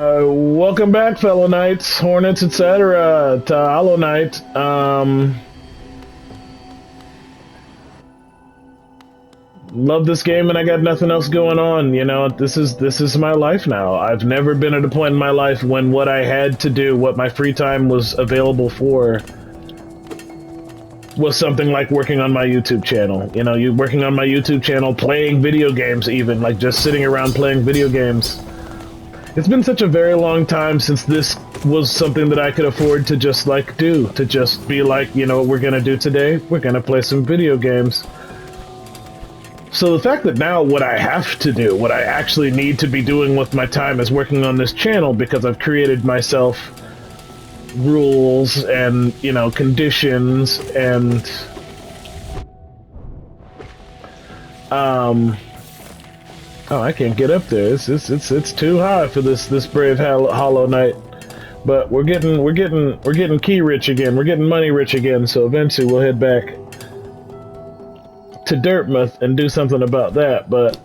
Welcome back, fellow knights, hornets, etc. to Hollow Knight. Love this game, and I got nothing else going on. You know, this is my life now. I've never been at a point in my life when what I had to do, what my free time was available for, was something like working on my YouTube channel. You know, you working on my YouTube channel, playing video games, even like just sitting around playing video games. It's been such a very long time since this was something that I could afford to just, like, do. To just be like, you know what we're gonna do today? We're gonna play some video games. So the fact that now what I have to do, what I actually need to be doing with my time is working on this channel because I've created myself rules and, you know, conditions and... Oh, I can't get up there. It's too high for this brave Hollow Knight. But we're getting key rich again. We're getting money rich again. So eventually we'll head back to Dirtmouth and do something about that. But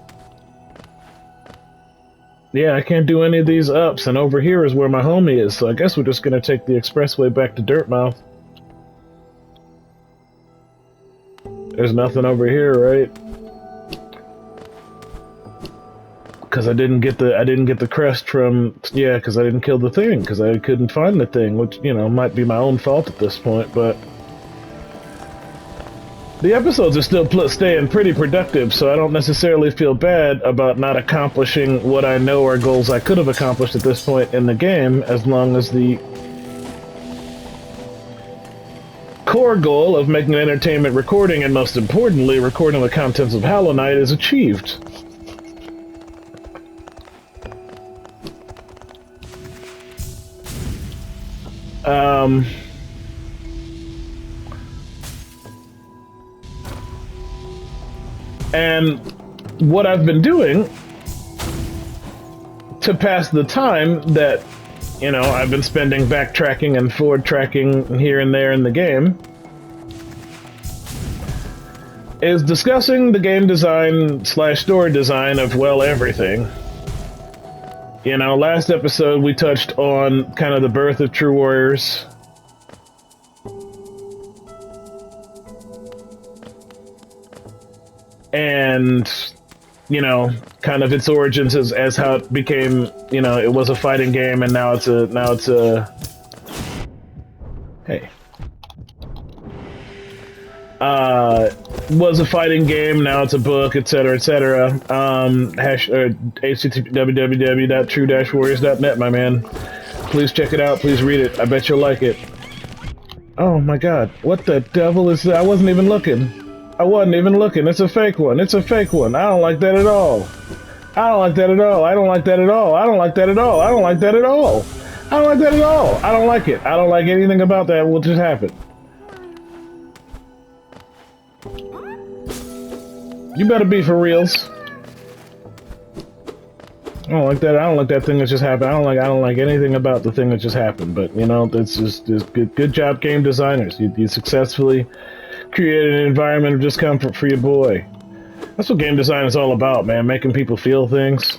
yeah, I can't do any of these ups. And over here is where my homie is. So I guess we're just gonna take the expressway back to Dirtmouth. There's nothing over here, right? Because I didn't get the crest from, yeah, because I didn't kill the thing, because I couldn't find the thing, which, you know, might be my own fault at this point, but the episodes are still staying pretty productive, so I don't necessarily feel bad about not accomplishing what I know are goals I could have accomplished at this point in the game, as long as the core goal of making an entertainment recording, and most importantly, recording the contents of Hollow Knight, is achieved. And what I've been doing to pass the time that, you know, I've been spending backtracking and forward tracking here and there in the game is discussing the game design / story design of, well, everything. You know, last episode we touched on kind of the birth of True Warriors. And, you know, kind of its origins as how it became, you know, it was a fighting game and now it's a hey. Was a fighting game, now it's a book, etc., etc. http www.true-warriors.net, my man. Please check it out, please read it. I bet you'll like it. Oh my god, what the devil is that? I wasn't even looking. I wasn't even looking. It's a fake one. It's a fake one. I don't like that at all. I don't like that at all. I don't like that at all. I don't like that at all. I don't like that at all. I don't like that at all. I don't like it. I don't like anything about that. What just happened? You better be for reals. I don't like that. I don't like that thing that just happened. I don't like anything about the thing that just happened. But you know, it's just good job, game designers. You successfully created an environment of discomfort for your boy. That's what game design is all about, man. Making people feel things.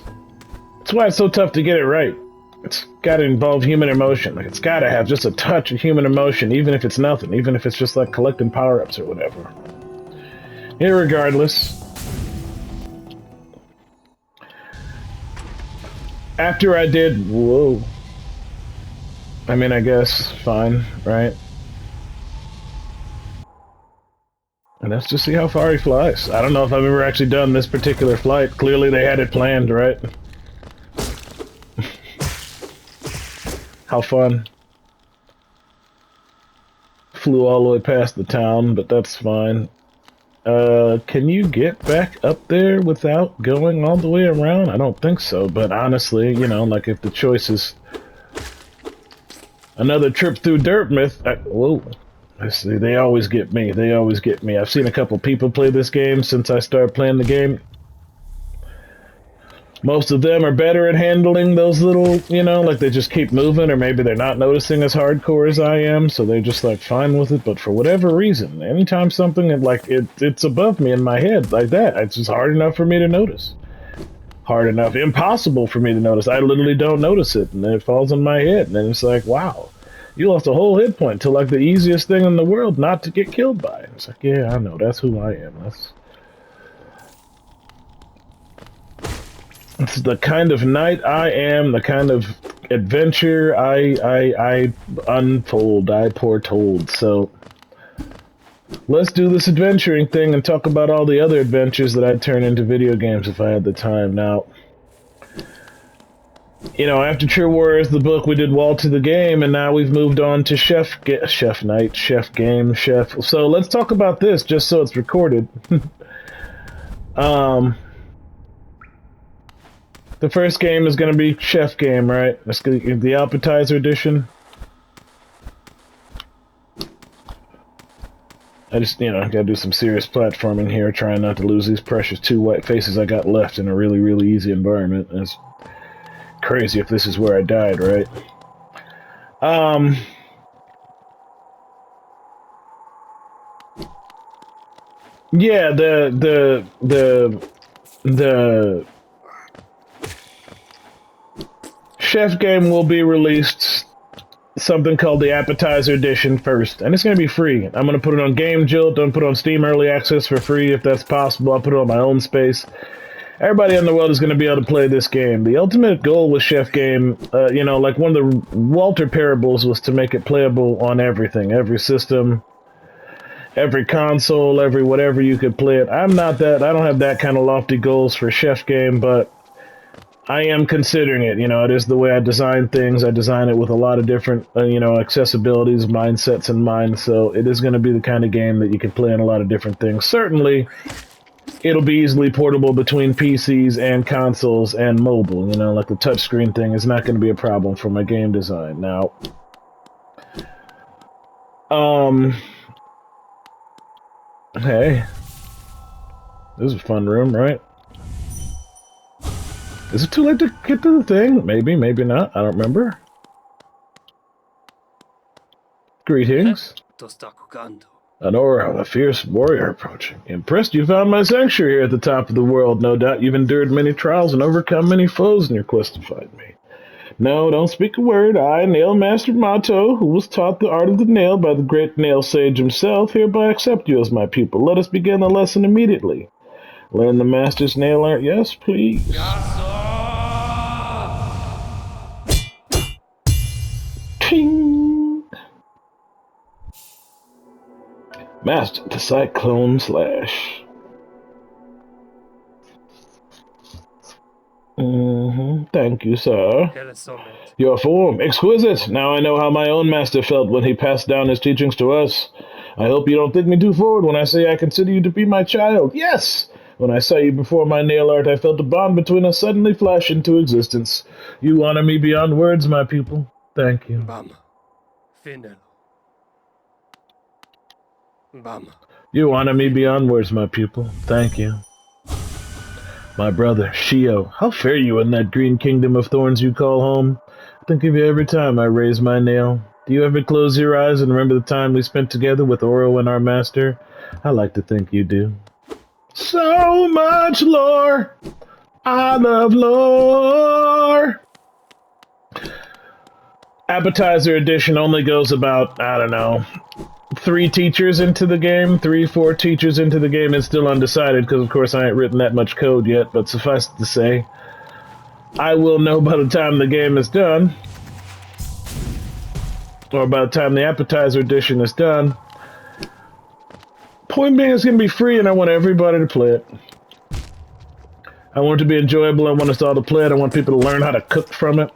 That's why it's so tough to get it right. It's got to involve human emotion. Like, it's got to have just a touch of human emotion, even if it's nothing, even if it's just like collecting power-ups or whatever. Irregardless, after I did, whoa. I mean, I guess, fine, right? And let's just see how far he flies. I don't know if I've ever actually done this particular flight. Clearly they had it planned, right? How fun. Flew all the way past the town, but that's fine. Can you get back up there without going all the way around? I don't think so, but honestly, you know, like if the choice is another trip through Dirtmouth, whoa. I see, they always get me. They always get me. I've seen a couple people play this game since I started playing the game. Most of them are better at handling those little, you know, like they just keep moving, or maybe they're not noticing as hardcore as I am, so they're just like fine with it. But for whatever reason, anytime something it's above me in my head like that, it's just hard enough for me to notice. hard enough, impossible for me to notice. I literally don't notice it, and then it falls on my head, and then it's like, wow, you lost a whole hit point to like the easiest thing in the world not to get killed by. It's like, yeah, I know, that's who I am. That's the kind of knight I am, the kind of adventure I unfold, I foretold. So let's do this adventuring thing and talk about all the other adventures that I'd turn into video games if I had the time. Now, you know, after True Warriors, the book, we did Walter the game, and now we've moved on to Chef Knight, Chef Game, Chef. So let's talk about this, just so it's recorded. The first game is going to be Chef Game, right? That's gonna be the appetizer edition. I just, you know, gotta do some serious platforming here, trying not to lose these precious 2 white faces I got left in a really, really easy environment. It's crazy if this is where I died, right? Yeah, the Chef Game will be released something called the Appetizer Edition first, and it's going to be free. I'm going to put it on Game Jolt, don't put it on Steam Early Access for free if that's possible. I'll put it on my own space. Everybody in the world is going to be able to play this game. The ultimate goal with Chef Game, you know, like one of the Walter parables was to make it playable on everything, every system, every console, every whatever you could play it. I don't have that kind of lofty goals for Chef Game, but I am considering it. You know, it is the way I design things. I design it with a lot of different, you know, accessibilities, mindsets in mind. So it is going to be the kind of game that you can play on a lot of different things. Certainly, it'll be easily portable between PCs and consoles and mobile. You know, like the touchscreen thing is not going to be a problem for my game design. Now, hey, this is a fun room, right? Is it too late to get to the thing? Maybe, maybe not. I don't remember. Greetings. An aura of a fierce warrior approaching. Impressed you found my sanctuary here at the top of the world. No doubt you've endured many trials and overcome many foes in your quest to find me. No, don't speak a word. I, Nailmaster Mato, who was taught the art of the nail by the great nail sage himself, hereby accept you as my pupil. Let us begin the lesson immediately. Learn the master's nail art? Yes, please. Ting! Master the Cyclone Slash. Thank you, sir. Your form, exquisite. Now I know how my own master felt when he passed down his teachings to us. I hope you don't think me too forward when I say I consider you to be my child. Yes! When I saw you before my nail art, I felt a bond between us suddenly flash into existence. You honor me beyond words, my pupil. Thank you. You honor me beyond words, my pupil. Thank you. My brother, Shio, how fare you in that green kingdom of thorns you call home? I think of you every time I raise my nail. Do you ever close your eyes and remember the time we spent together with Oro and our master? I like to think you do. So much lore! I love lore! Appetizer edition only goes about, I don't know, 3 teachers into the game, 4 teachers into the game. It's still undecided because, of course, I ain't written that much code yet, but suffice it to say, I will know by the time the game is done, or by the time the appetizer edition is done. Point being, it's going to be free, and I want everybody to play it. I want it to be enjoyable. I want us all to play it. I want people to learn how to cook from it.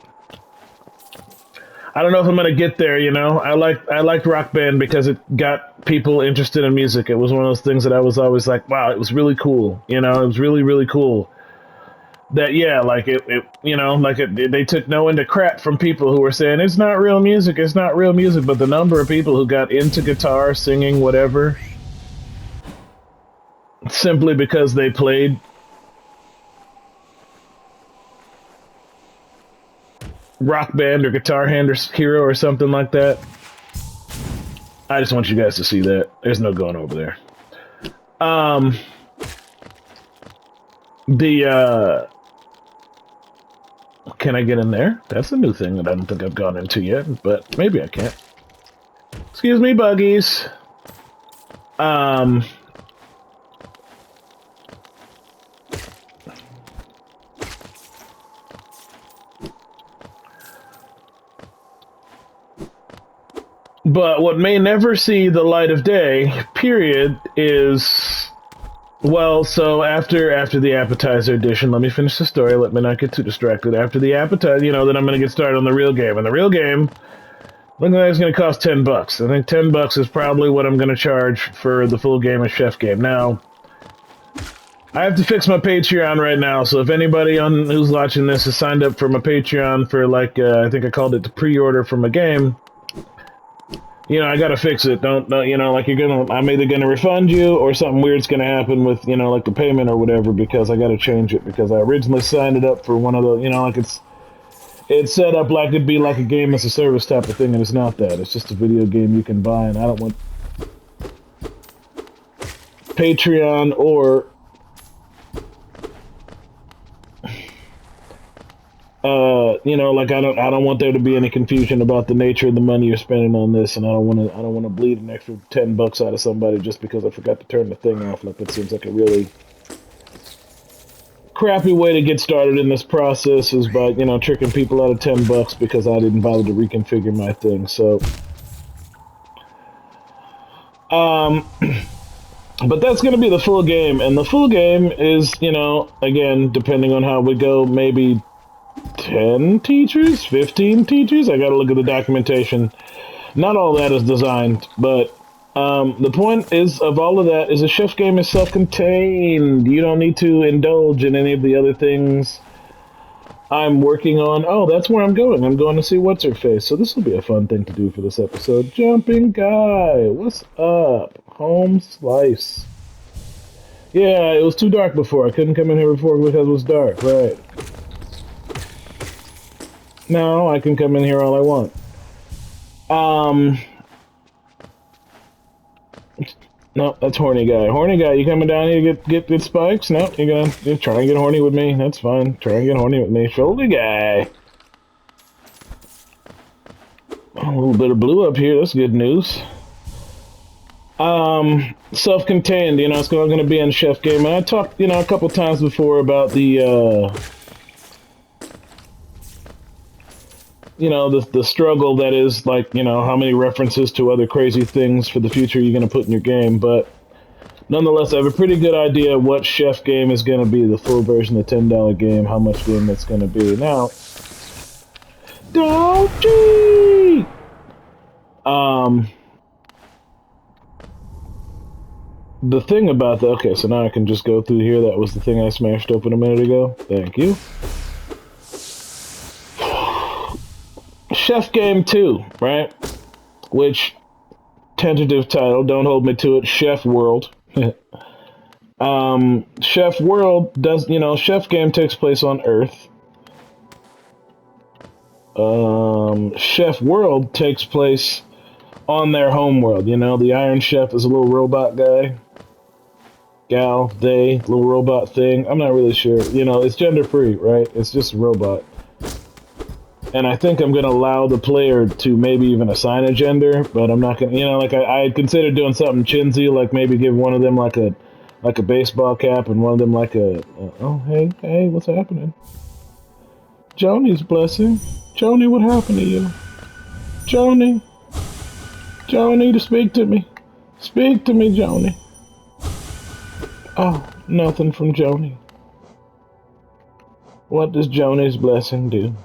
I don't know if I'm gonna get there, you know. I liked Rock Band because it got people interested in music. It was one of those things that I was always like, wow, it was really cool. You know, it was really, really cool. That, yeah, like they took no into crap from people who were saying, it's not real music, but the number of people who got into guitar, singing, whatever, simply because they played Rock Band or Guitar Hero or something like that. I just want you guys to see that. There's no going over there. can I get in there? That's a new thing that I don't think I've gone into yet, but maybe I can't. Excuse me, buggies. But what may never see the light of day, period, is... Well, so after the appetizer edition, let me finish the story, let me not get too distracted. After the appetizer, you know, then I'm going to get started on the real game. And the real game, looks like it's going to cost $10. I think $10 is probably what I'm going to charge for the full game of Chef Game. Now, I have to fix my Patreon right now, so if anybody who's watching this has signed up for my Patreon for, like, I think I called it the pre-order for my game, you know, I gotta fix it. Don't you know, like I'm either gonna refund you or something weird's gonna happen with, you know, like the payment or whatever, because I gotta change it, because I originally signed it up for one of the, you know, like it's set up like it'd be like a game as a service type of thing, and it's not that. It's just a video game you can buy, and I don't want Patreon or you know, like I don't want there to be any confusion about the nature of the money you're spending on this, and I don't want to bleed an extra $10 out of somebody just because I forgot to turn the thing off. Like, that seems like a really crappy way to get started in this process, is by, you know, tricking people out of $10 because I didn't bother to reconfigure my thing. So, but that's going to be the full game, and the full game is, you know, again, depending on how we go, maybe 10 teachers, 15 teachers. I gotta look at the documentation. Not all that is designed, but the point is of all of that is a chef game is self-contained. You don't need to indulge in any of the other things I'm working on. Oh, that's where I'm going. I'm going to see what's her face. So this will be a fun thing to do for this episode. Jumping guy, what's up? Home slice. Yeah, it was too dark before. I couldn't come in here before because it was dark. Right. No, I can come in here all I want. No, that's horny guy. Horny guy, you coming down here to get spikes? No, you're try and get horny with me. That's fine. Try and get horny with me. Shoulder guy. A little bit of blue up here. That's good news. Self-contained. You know, it's going to be in Chef Game. And I talked, you know, a couple times before about the, you know, the struggle that is, like, you know, how many references to other crazy things for the future you're going to put in your game. But nonetheless, I have a pretty good idea what Chef Game is going to be, the full version, the $10 game, how much game that's going to be. Now, don't cheat! The thing about the... Okay, so now I can just go through here. That was the thing I smashed open a minute ago. Thank you. Chef Game 2, right? Which, tentative title, don't hold me to it, Chef World. Chef World does, you know, Chef Game takes place on Earth. Chef World takes place on their home world. You know, the Iron Chef is a little robot guy. Gal, they, little robot thing. I'm not really sure. You know, it's gender free, right? It's just a robot. And I think I'm going to allow the player to maybe even assign a gender, but I'm not going to, you know, like I had considered doing something chintzy, like maybe give one of them like a baseball cap and one of them like oh, hey, what's happening? Joni's blessing. Joni, what happened to you? Joni, to speak to me. Speak to me, Joni. Oh, nothing from Joni. What does Joni's blessing do?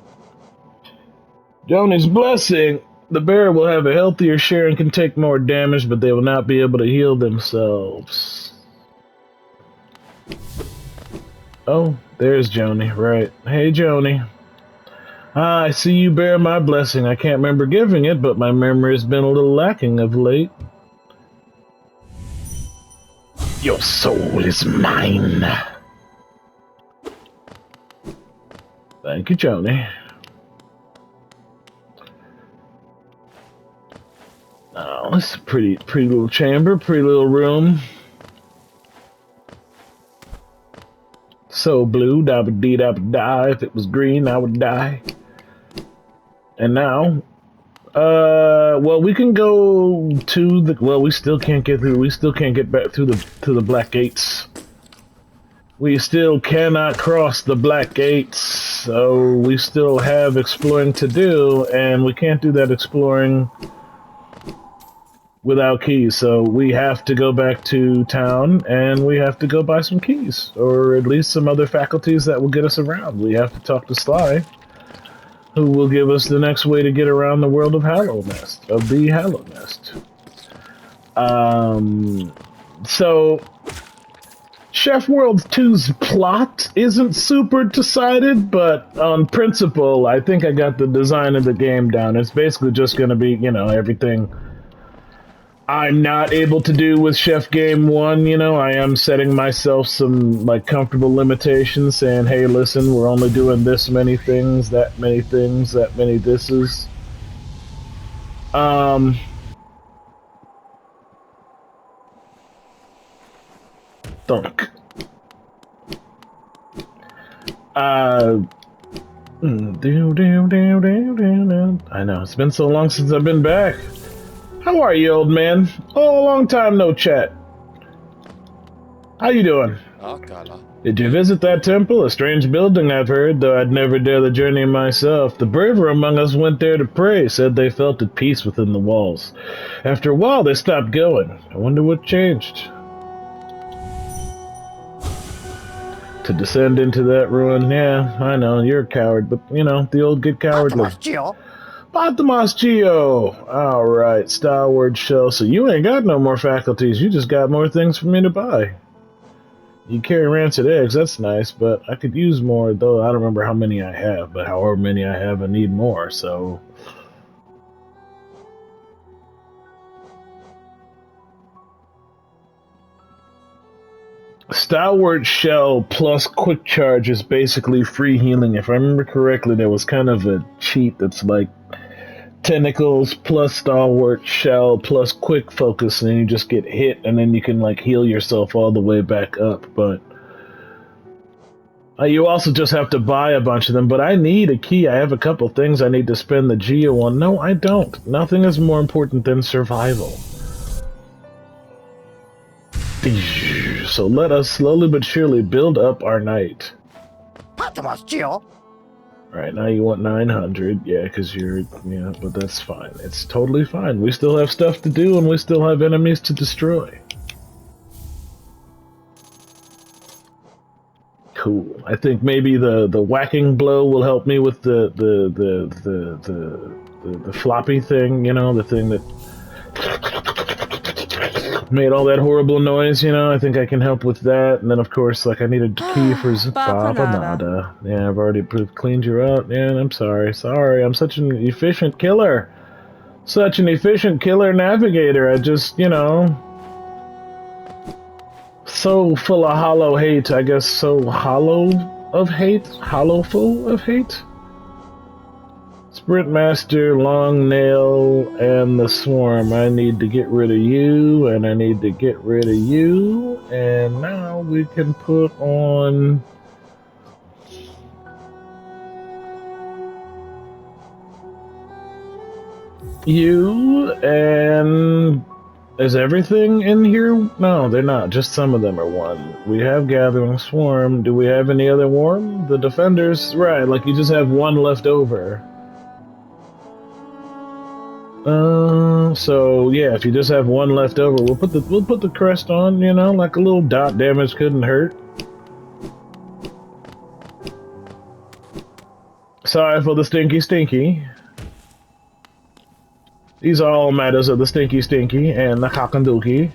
Joni's blessing, the bear will have a healthier share and can take more damage, but they will not be able to heal themselves. Oh, there's Joni, right. Hey, Joni. Ah, I see you bear my blessing. I can't remember giving it, but my memory has been a little lacking of late. Your soul is mine. Thank you, Joni. Oh, this is a pretty little chamber, pretty little room. so blue, da ba dee da ba die. If it was green, I would die. And now, well, we can go to the. Well, we still can't get through. We still can't get back through the black gates. We still cannot cross the black gates, so we still have exploring to do, and we can't do that exploring without keys, so we have to go back to town, and we have to go buy some keys, or at least some other faculties that will get us around. We have to talk to Sly, who will give us the next way to get around the world of Hallownest, of the Hallownest. So... Chef World 2's plot isn't super decided, but on principle, I think I got the design of the game down. It's basically just going to be, you know, everything I'm not able to do with Chef Game 1, you know. I am setting myself some, like, comfortable limitations, saying, hey, listen, we're only doing this many things, that many thises. Thunk. I know, it's been so long since I've been back. How are you, old man? Oh, a long time no chat. How you doing? Did you visit that temple? A strange building, I've heard, though I'd never dare the journey myself. The braver among us went there to pray, said they felt at peace within the walls. After a while, they stopped going. I wonder what changed. To descend into that ruin, yeah, I know, you're a coward, but, you know, the old get cowardly. Patamas Geo! Alright, Stalwart Shell, so you ain't got no more faculties, you just got more things for me to buy. You carry rancid eggs, that's nice, but I could use more, though I don't remember how many I have, but however many I have, I need more, so... Stalwart Shell plus Quick Charge is basically free healing. If I remember correctly, there was kind of a cheat that's like Tentacles plus Stalwart Shell plus Quick Focus, and then you just get hit, and then you can like heal yourself all the way back up. But you also just have to buy a bunch of them. But I need a key. I have a couple things I need to spend the Geo on. No, I don't. Nothing is more important than survival. So let us slowly but surely build up our night. Alright, now you want 900. Yeah, because you're... Yeah, but that's fine. It's totally fine. We still have stuff to do, and we still have enemies to destroy. Cool. I think maybe the whacking blow will help me with the floppy thing, you know, the thing that... made all that horrible noise, you know. I think I can help with that. And then, of course, like, I need a key for Babanada. Yeah, I've already cleaned you out. Yeah, I'm sorry. Sorry, I'm such an efficient killer. Such an efficient killer navigator. I just, you know... So full of hollow hate, I guess. So hollow of hate? Hollowful of hate? Sprintmaster, Long Nail, and the Swarm. I need to get rid of you, and I need to get rid of you, and now we can put on... you, and... Is everything in here? No, they're not. Just some of them are one. We have Gathering Swarm. Do we have any other Worm? The Defenders? Right, like you just have one left over. So yeah, if you just have one left over, we'll put the crest on, you know, like a little dot damage couldn't hurt. Sorry for the stinky. These are all matters of the stinky and the cockandookie.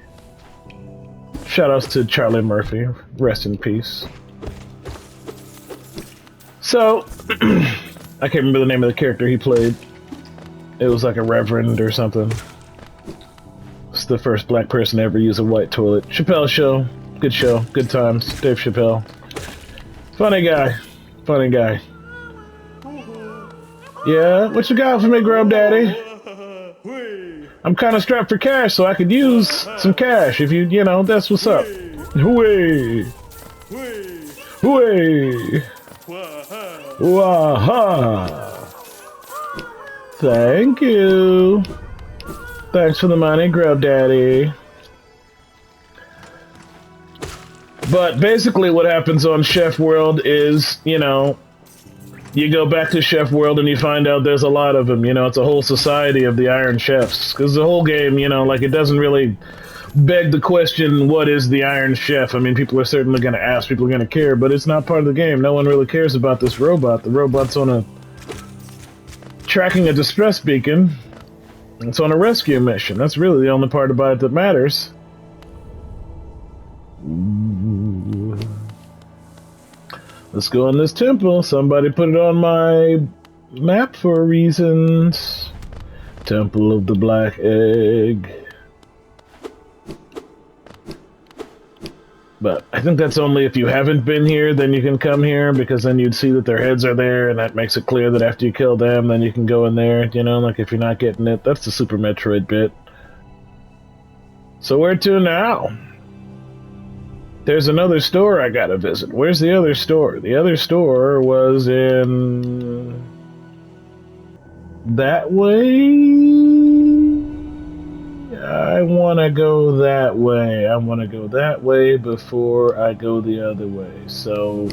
Shoutouts to Charlie Murphy, rest in peace. So, I can't remember the name of the character he played. It was like a reverend or something. It's the first black person to ever use a white toilet. Chappelle Show. Good times. Dave Chappelle. Funny guy. Yeah, what you got for me, Grub Daddy? I'm kind of strapped for cash, so I could use some cash if you know, that's what's up. Hooey! Hooey! Waha! Thank you. Thanks for the money, Grub Daddy. But basically what happens on Chef World is, you know, you go back to Chef World and you find out there's a lot of them. You know, it's a whole society of the Iron Chefs. Because the whole game, you know, like, it doesn't really beg the question, what is the Iron Chef? I mean, people are certainly going to ask, people are going to care, but it's not part of the game. No one really cares about this robot. The robot's on a... tracking a distress beacon. It's on a rescue mission. That's really the only part about it that matters. Ooh. Let's go in this temple. Somebody put it on my map for reasons. Temple of the Black Egg. But I think that's only if you haven't been here, then you can come here, because then you'd see that their heads are there, and that makes it clear that after you kill them, then you can go in there, you know, like if you're not getting it. That's the Super Metroid bit. So where to now? There's another store I gotta visit. Where's the other store? The other store was in... that way? I want to go that way. I want to go that way before I go the other way. So...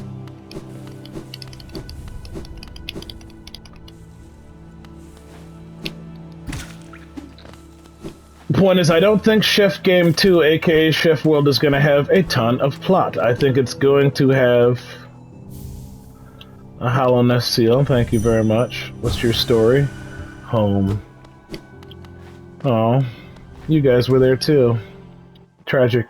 point is, I don't think Chef Game 2, aka Chef World, is going to have a ton of plot. I think it's going to have a Hollowness seal. Thank you very much. What's your story? Home. Oh, you guys were there too. Tragic.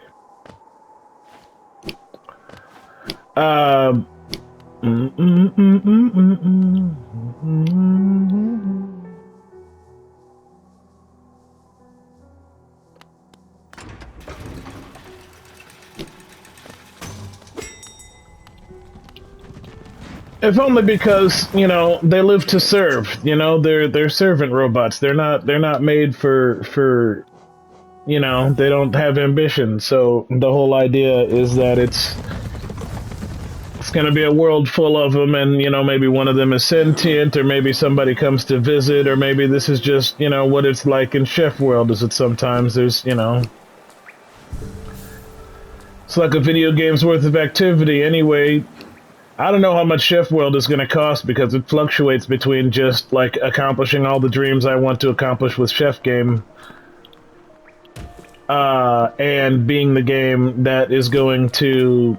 If only because, you know, they live to serve. You know, they're servant robots. They're not made for you know, they don't have ambition. So the whole idea is that it's going to be a world full of them, and, you know, maybe one of them is sentient, or maybe somebody comes to visit, or maybe this is just, you know, what it's like in Chef World. Is it sometimes there's, you know, it's like a video game's worth of activity. Anyway, I don't know how much Chef World is going to cost, because it fluctuates between just, like, accomplishing all the dreams I want to accomplish with Chef Game, and being the game that is going to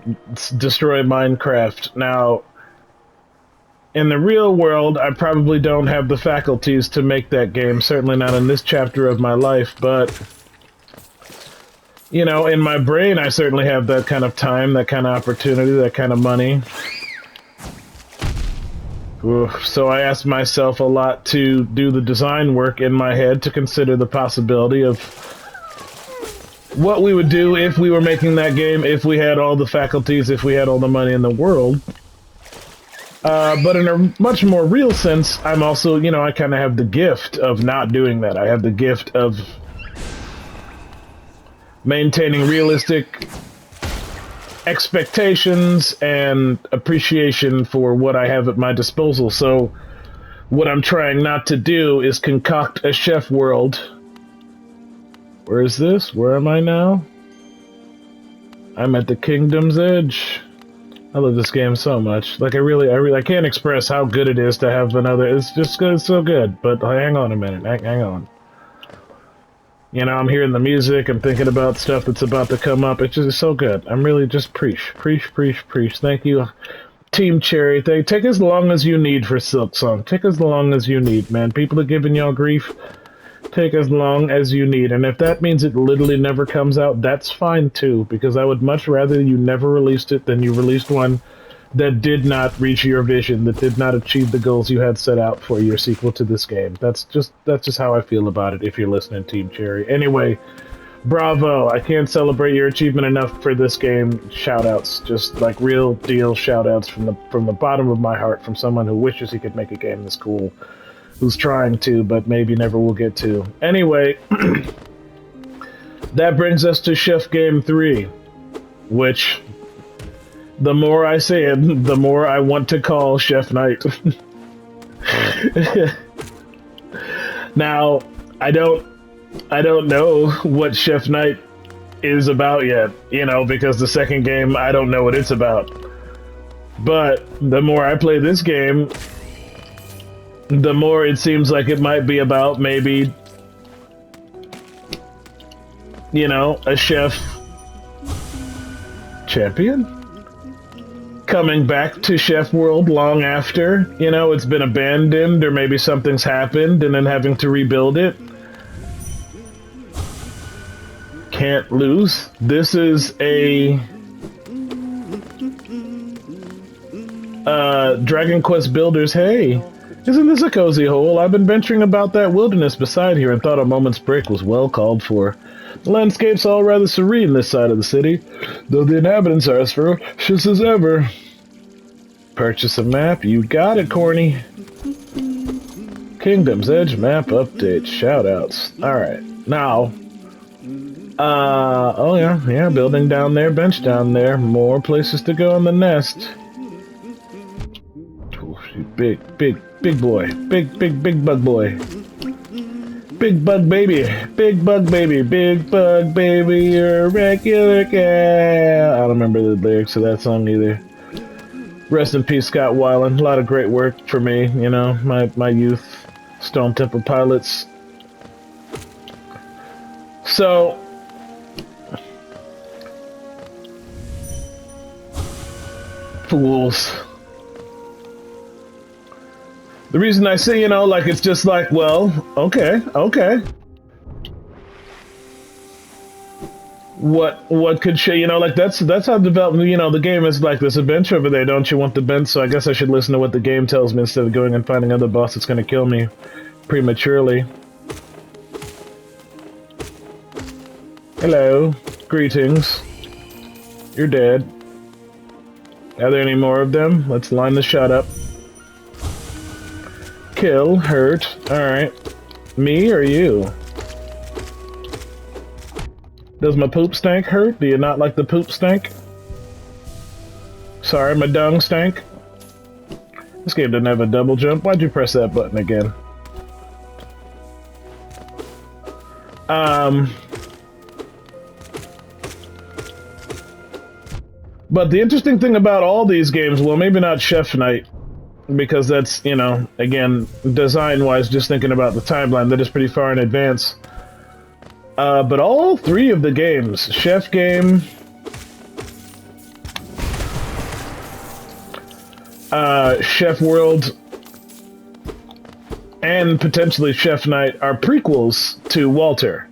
destroy Minecraft. Now, in the real world, I probably don't have the faculties to make that game, certainly not in this chapter of my life, but... you know, in my brain, I certainly have that kind of time, that kind of opportunity, that kind of money. Oof. So I asked myself a lot to do the design work in my head, to consider the possibility of what we would do if we were making that game, if we had all the faculties, if we had all the money in the world. But in a much more real sense, I'm also, you know, I kind of have the gift of not doing that. I have the gift of maintaining realistic expectations and appreciation for what I have at my disposal. So what I'm trying not to do is concoct a Chef World. Where is this? Where am I now? I'm at the Kingdom's Edge. I love this game so much. Like, I can't express how good it is to have another. It's just good, it's so good. But hang on a minute. Hang on. You know, I'm hearing the music, I'm thinking about stuff that's about to come up. It's just so good. I'm really just preach. Thank you, Team Cherry. Take as long as you need for Silk Song. Take as long as you need, man. People are giving y'all grief. Take as long as you need. And if that means it literally never comes out, that's fine too, because I would much rather you never released it than you released one that did not reach your vision, that did not achieve the goals you had set out for your sequel to this game. That's just how I feel about it, if you're listening, Team Cherry. Anyway, bravo. I can't celebrate your achievement enough for this game. Shoutouts. Just, like, real deal shoutouts from the bottom of my heart, from someone who wishes he could make a game this cool, who's trying to, but maybe never will get to. Anyway, that brings us to Chef Game 3, which... The more I say it, the more I want to call Chef Knight. Now, I don't know what Chef Knight is about yet, you know, because the second game, I don't know what it's about. But the more I play this game, the more it seems like it might be about maybe, you know, a chef champion coming back to Chef World long after, you know, it's been abandoned or maybe something's happened and then having to rebuild it. Can't lose. This is a Dragon Quest Builders. Hey, isn't this a cozy hole? I've been venturing about that wilderness beside here and thought a moment's break was well called for. The landscape's all rather serene this side of the city, though the inhabitants are as ferocious as ever. Purchase a map? You got it, Corny. Kingdom's Edge map update. Shoutouts. Alright, now. Oh yeah, building down there, bench down there. More places to go in the nest. Big boy. Big bug boy. Big bug baby. Big bug baby. Big bug baby, you're a regular guy. I don't remember the lyrics of that song either. Rest in peace, Scott Weiland. A lot of great work for me, you know, my youth. Stone Temple Pilots. So, fools. The reason I say, you know, like, it's just like, well, okay. What could show, you know, like, that's how development, you know, the game is like, there's a bench over there, don't you want the bench? So I guess I should listen to what the game tells me instead of going and finding another boss that's gonna kill me prematurely. Hello. Greetings. You're dead. Are there any more of them? Let's line the shot up. Kill, hurt. Alright. Me or you? Does my poop stank hurt? Do you not like the poop stank? Sorry, my dung stank. This game didn't have a double jump. Why'd you press that button again? But the interesting thing about all these games, well, maybe not Chef Knight, because that's, you know, again, design-wise, just thinking about the timeline, that is pretty far in advance. But all three of the games, Chef Game, Chef World, and potentially Chef Knight are prequels to Walter.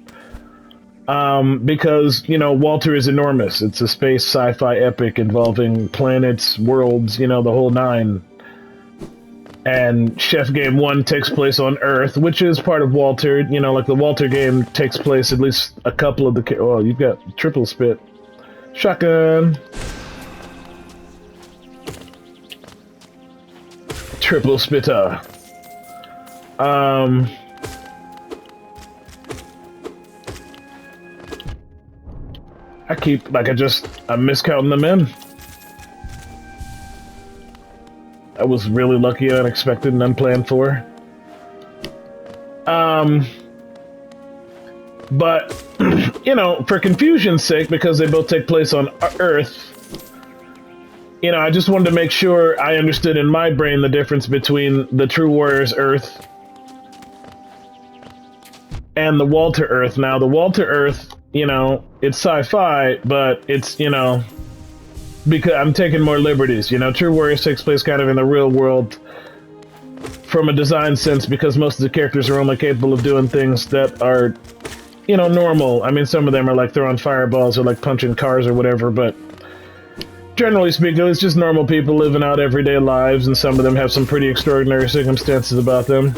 Because, you know, Walter is enormous. It's a space sci-fi epic involving planets, worlds, you know, the whole nine. And Chef Game 1 takes place on Earth, which is part of Walter. You know, like the Walter game takes place at least a couple of the... Oh, you've got triple spit. Shotgun. Triple spitter. I keep, like, I'm miscounting them in. I was really lucky, unexpected, and unplanned for. But, you know, for confusion's sake, because they both take place on Earth, you know, I just wanted to make sure I understood in my brain the difference between the True Warriors Earth and the Walter Earth. Now, the Walter Earth, you know, it's sci-fi, but it's, you know, because I'm taking more liberties. You know, True Warriors takes place kind of in the real world from a design sense, because most of the characters are only capable of doing things that are, you know, normal. I mean, some of them are like throwing fireballs or like punching cars or whatever, but generally speaking, it's just normal people living out everyday lives, and some of them have some pretty extraordinary circumstances about them.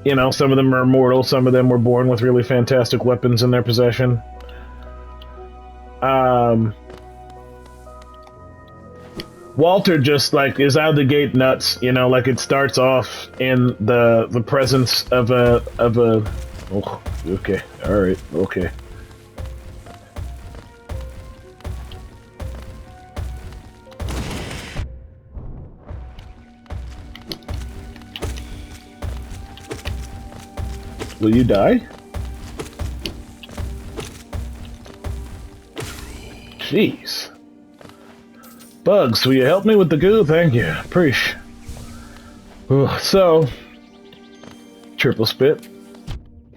You know, some of them are immortal, some of them were born with really fantastic weapons in their possession. Walter just, like, is out of the gate nuts, you know, like, it starts off in the presence of a... Oh, okay, alright, okay. Will you die? Jeez. Bugs, will you help me with the goo? Thank you. Preach. So, triple spit.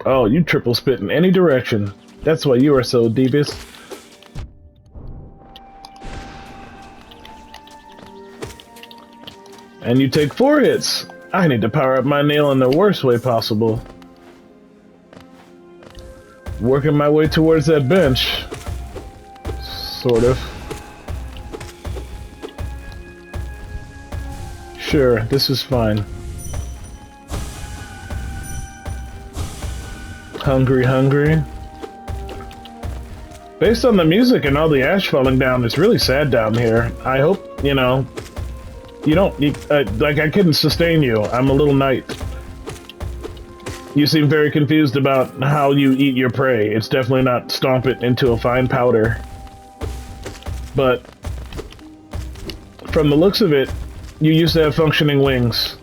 Oh, you triple spit in any direction. That's why you are so devious. And you take 4 hits. I need to power up my nail in the worst way possible. Working my way towards that bench. Sort of. Sure, this is fine. Hungry, hungry. Based on the music and all the ash falling down, it's really sad down here. I hope, you know, like I couldn't sustain you. I'm a little knight. You seem very confused about how you eat your prey. It's definitely not stomp it into a fine powder. But from the looks of it, you used to have functioning wings.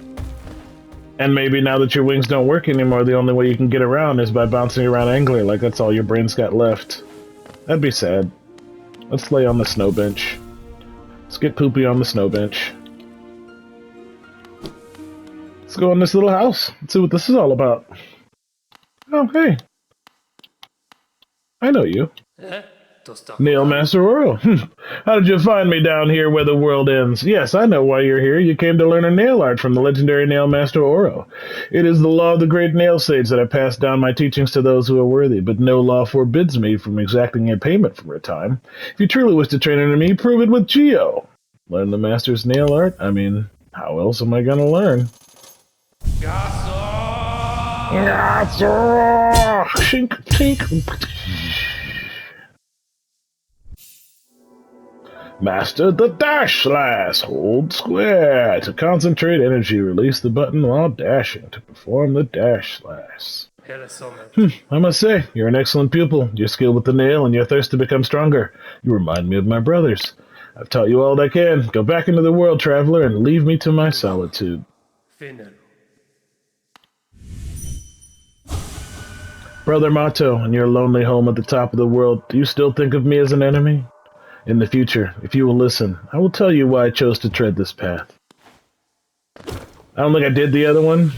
And maybe now that your wings don't work anymore, the only way you can get around is by bouncing around angrily, like that's all your brain's got left. That'd be sad. Let's lay on the snow bench. Let's get poopy on the snow bench. Let's go in this little house. Let's see what this is all about. Oh, hey. I know you. Nailmaster Oro. How did you find me down here where the world ends? Yes, I know why you're here. You came to learn a nail art from the legendary Nailmaster Oro. It is the law of the great nail sage that I pass down my teachings to those who are worthy, but no law forbids me from exacting a payment for a time. If you truly wish to train under me, prove it with Geo. Learn the master's nail art? I mean, how else am I gonna learn? Shink, shink. Master the dash slash. Hold square to concentrate energy. Release the button while dashing to perform the dash slash. I must say, you're an excellent pupil. Your skill with the nail and your thirst to become stronger. You remind me of my brothers. I've taught you all I can. Go back into the world, traveler, and leave me to my solitude. Brother Mato, in your lonely home at the top of the world, do you still think of me as an enemy? In the future, if you will listen, I will tell you why I chose to tread this path. I don't think I did the other one.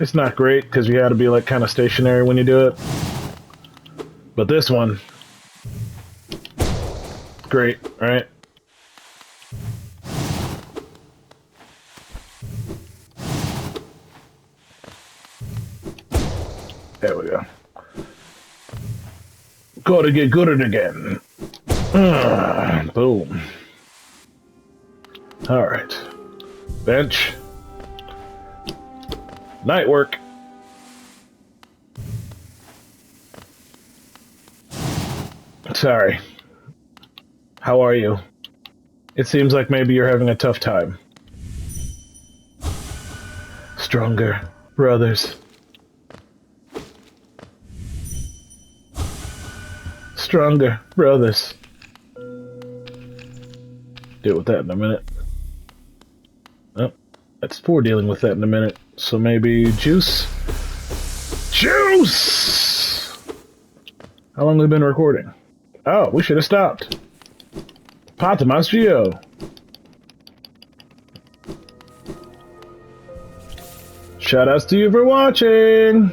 It's not great, because you gotta be like kind of stationary when you do it. But this one, great, right? There we go. Gotta get good at it again. Boom. Alright. Bench. Night work. Sorry. How are you? It seems like maybe you're having a tough time. Stronger brothers. Stronger brothers. Deal with that in a minute. Oh, that's for dealing with that in a minute. So maybe juice? Juice! How long have we been recording? Oh, we should have stopped. Patamas Geo. Shoutouts to you for watching!